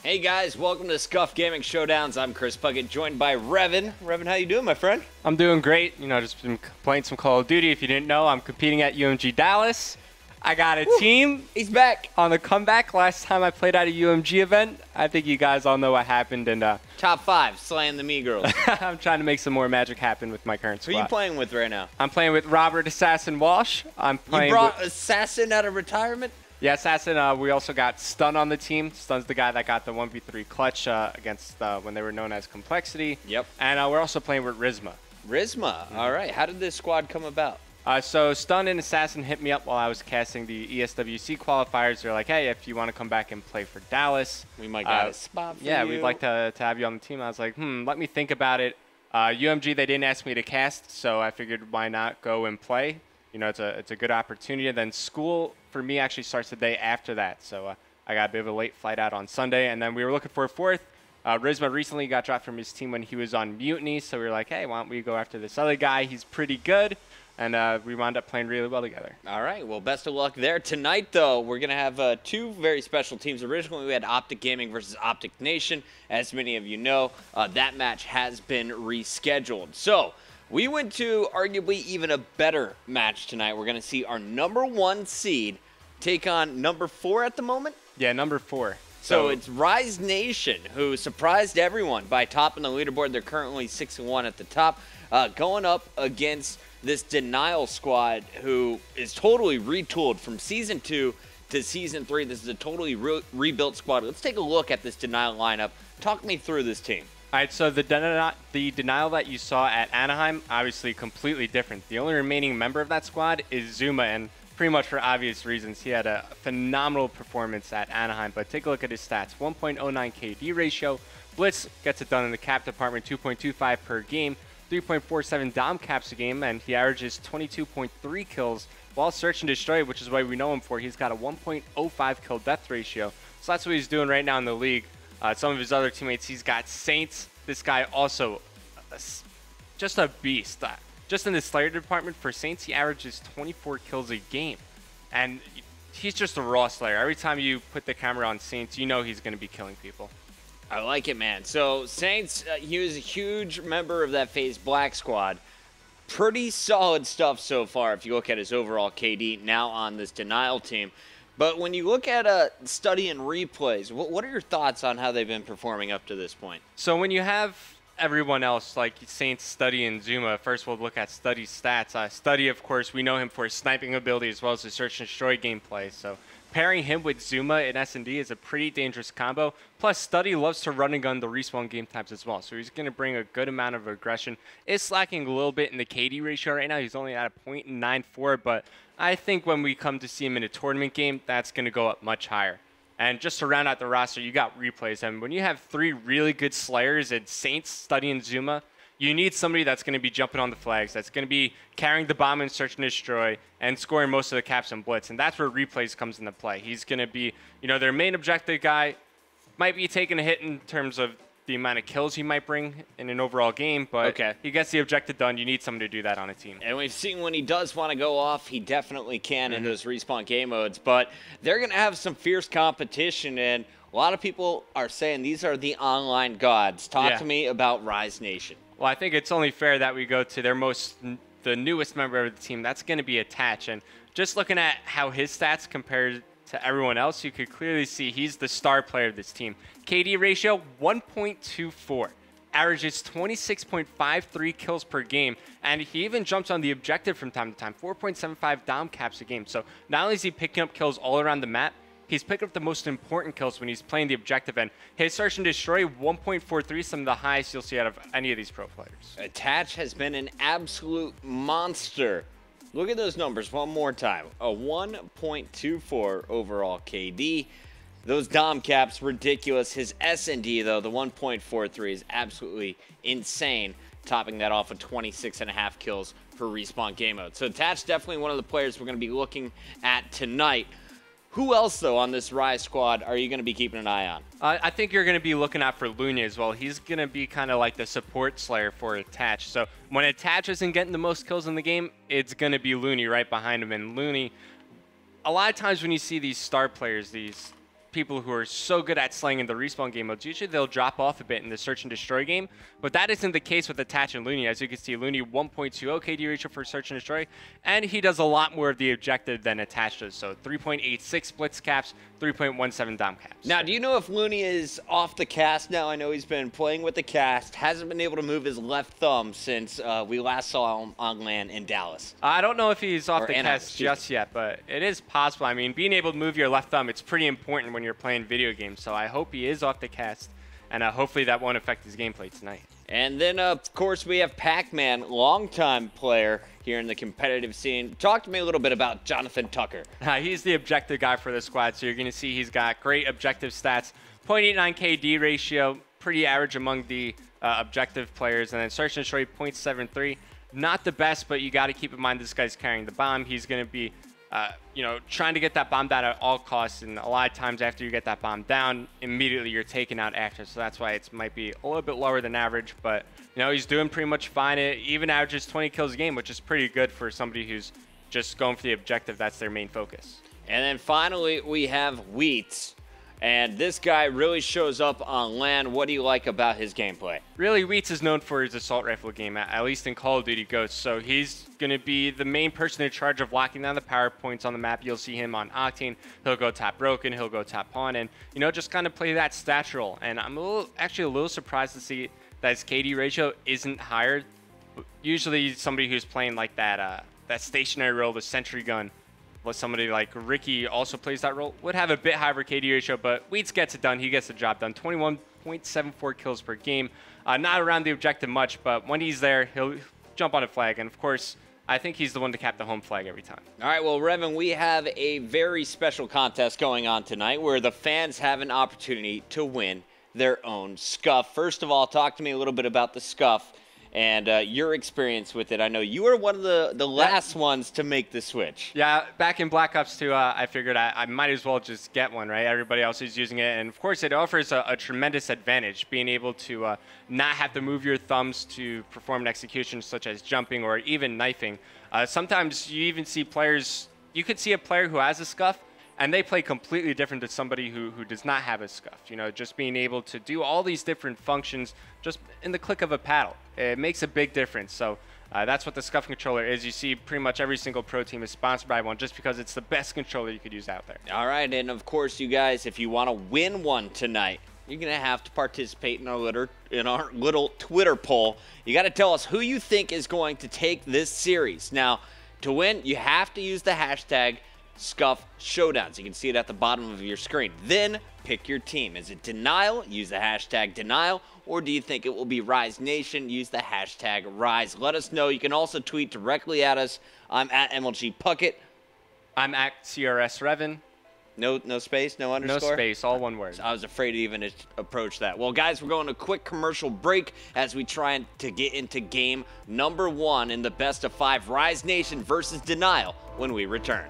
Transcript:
Hey guys, welcome to Scuf Gaming Showdowns. I'm Chris Puckett, joined by Revin. Revin, how you doing, my friend? I'm doing great. You know, just been playing some Call of Duty. If you didn't know, I'm competing at UMG Dallas. I got a team. He's back. On the comeback. Last time I played at a UMG event, I think you guys all know what happened. And Top 5, slaying the Me Girls. I'm trying to make some more magic happen with my current squad. Who are you playing with right now? I'm playing with Robert Assassin Walsh. I'm playing. You brought Assassin out of retirement? Yeah, Assassin. We also got Stun on the team. Stun's the guy that got the 1v3 clutch against when they were known as Complexity. Yep. And we're also playing with Rizma. Rizma. All right. How did this squad come about? So Stun and Assassin hit me up while I was casting the ESWC qualifiers. They're like, hey, if you want to come back and play for Dallas, we might got a spot for yeah, you. we'd like to have you on the team. I was like, let me think about it. UMG, they didn't ask me to cast, so I figured why not go and play. You know, it's a good opportunity. And then school, for me, actually starts the day after that. So I got a bit of a late flight out on Sunday, and then we were looking for a fourth. Rizma recently got dropped from his team when he was on Mutiny, so we were like, hey, why don't we go after this other guy? He's pretty good. And we wound up playing really well together. All right. Well, best of luck there. Tonight, though, we're going to have two very special teams. Originally, we had Optic Gaming versus Optic Nation. As many of you know, that match has been rescheduled. So we went to arguably even a better match tonight. We're going to see our #1 seed take on #4 at the moment. Yeah, #4. So it's Rise Nation, who surprised everyone by topping the leaderboard. They're currently 6-1 at the top, going up against this Denial squad, who is totally retooled from Season 2 to Season 3. This is a totally rebuilt squad. Let's take a look at this Denial lineup. Talk me through this team. All right, so the Denial that you saw at Anaheim, obviously completely different. The only remaining member of that squad is Zuma, and pretty much for obvious reasons. He had a phenomenal performance at Anaheim, but take a look at his stats. 1.09 KD ratio. Blitz gets it done in the cap department, 2.25 per game. 3.47 dom caps a game, and he averages 22.3 kills while search and destroy, which is what we know him for. He's got a 1.05 kill death ratio. So that's what he's doing right now in the league. Some of his other teammates, he's got Saints. This guy also just a beast. Just in the Slayer department for Saints, he averages 24 kills a game. And he's just a raw Slayer. Every time you put the camera on Saints, you know he's going to be killing people. I like it, man. So Saints, he was a huge member of that FaZe Black squad. Pretty solid stuff so far if you look at his overall KD now on this Denial team. But when you look at study and replays, what are your thoughts on how they've been performing up to this point? So when you have everyone else, like Saints, Study, and Zuma, first we'll look at Study's stats. Study, of course, we know him for his sniping ability as well as his search and destroy gameplay. So pairing him with Zuma in S&D is a pretty dangerous combo. Plus, Study loves to run and gun the respawn game times as well. So he's going to bring a good amount of aggression. Is slacking a little bit in the KD ratio right now. He's only at a 0.94, but I think when we come to see him in a tournament game, that's going to go up much higher. And just to round out the roster, you got replays. And when you have three really good Slayers in Saints, Study, and Zuma, you need somebody that's going to be jumping on the flags, that's going to be carrying the bomb and search and destroy, and scoring most of the caps and blitz. And that's where replays comes into play. He's going to be, you know, their main objective guy. Might be taking a hit in terms of the amount of kills he might bring in an overall game, but he gets the objective done. You need someone to do that on a team. And we've seen when he does want to go off, he definitely can in those respawn game modes. But they're going to have some fierce competition, and a lot of people are saying these are the online gods. Talk to me about Rise Nation. Well, I think it's only fair that we go to the newest member of the team. That's going to be Attach. And just looking at how his stats compare to everyone else, you could clearly see he's the star player of this team. KD ratio, 1.24. Averages 26.53 kills per game. And he even jumps on the objective from time to time, 4.75 dom caps a game. So not only is he picking up kills all around the map, he's picking up the most important kills when he's playing the objective end. His search and destroy, 1.43, some of the highest you'll see out of any of these pro players. Attach has been an absolute monster. Look at those numbers one more time. A 1.24 overall KD. Those dom caps, ridiculous. His S&D, though, the 1.43 is absolutely insane, topping that off with 26.5 kills per respawn game mode. So Attach definitely one of the players we're going to be looking at tonight. Who else, though, on this Rise squad are you going to be keeping an eye on? I think you're going to be looking out for Looney as well. He's going to be kind of like the support Slayer for Attach. So when Attach isn't getting the most kills in the game, it's going to be Looney right behind him. And Looney, a lot of times when you see these star players, these people who are so good at slaying in the respawn game modes, usually they'll drop off a bit in the search and destroy game, but that isn't the case with Attach and Looney. As you can see, Looney 1.20 KD ratio for search and destroy, and he does a lot more of the objective than Attach does. So 3.86 blitz caps, 3.17 dom caps. Now, do you know if Looney is off the cast now? I know he's been playing with the cast, hasn't been able to move his left thumb since we last saw him on land in Dallas. I don't know if he's off the cast just yet, but it is possible. I mean, being able to move your left thumb, it's pretty important when you're playing video games. So I hope he is off the cast, and hopefully that won't affect his gameplay tonight. And then, of course, we have Pac-Man, longtime player here in the competitive scene. Talk to me a little bit about Jonathan Tucker. He's the objective guy for the squad, so you're going to see he's got great objective stats. 0.89 KD ratio, pretty average among the objective players. And then search and destroy, 0.73. Not the best, but you got to keep in mind this guy's carrying the bomb. He's going to be trying to get that bomb down at all costs, and a lot of times after you get that bomb down, immediately you're taken out after. So that's why it might be a little bit lower than average, but he's doing pretty much fine. It even averages 20 kills a game, which is pretty good for somebody who's just going for the objective. That's their main focus. And then finally, we have Wheats. And this guy really shows up on land. What do you like about his gameplay? Really, Wheats is known for his assault rifle game, at least in Call of Duty Ghosts. So he's going to be the main person in charge of locking down the power points on the map. You'll see him on Octane. He'll go top Broken. He'll go top Pawn. And, just kind of play that stat role. And I'm actually a little surprised to see that his KD ratio isn't higher. Usually somebody who's playing like that stationary role, the sentry gun, somebody like Ricky also plays that role, would have a bit higher KD ratio, but Wheats gets it done. He gets the job done. 21.74 kills per game. Not around the objective much, but when he's there, he'll jump on a flag. And of course, I think he's the one to cap the home flag every time. All right, well, Revan, we have a very special contest going on tonight where the fans have an opportunity to win their own Scuf. First of all, talk to me a little bit about the Scuf and your experience with it. I know you were one of the last ones to make the switch. Yeah, back in Black Ops 2, I figured I might as well just get one, right? Everybody else is using it. And, of course, it offers a tremendous advantage, being able to not have to move your thumbs to perform an execution such as jumping or even knifing. Sometimes you even see players, you could see a player who has a Scuf, and they play completely different to somebody who does not have a Scuf. Just being able to do all these different functions just in the click of a paddle. It makes a big difference. So that's what the Scuf controller is. You see pretty much every single pro team is sponsored by one just because it's the best controller you could use out there. All right, and of course, you guys, if you want to win one tonight, you're going to have to participate in our little Twitter poll. You got to tell us who you think is going to take this series. Now, to win, you have to use the hashtag Scuf Showdowns. You can see it at the bottom of your screen. Then pick your team. Is it Denial? Use the hashtag Denial. Or do you think it will be Rise Nation? Use the hashtag Rise. Let us know. You can also tweet directly at us. I'm at MLG Puckett. I'm at CRS Revan. No space, no underscore? No space, all one word. I was afraid to even approach that. Well, guys, we're going to a quick commercial break as we try to get into game number 1 in the best of 5 Rise Nation versus Denial when we return.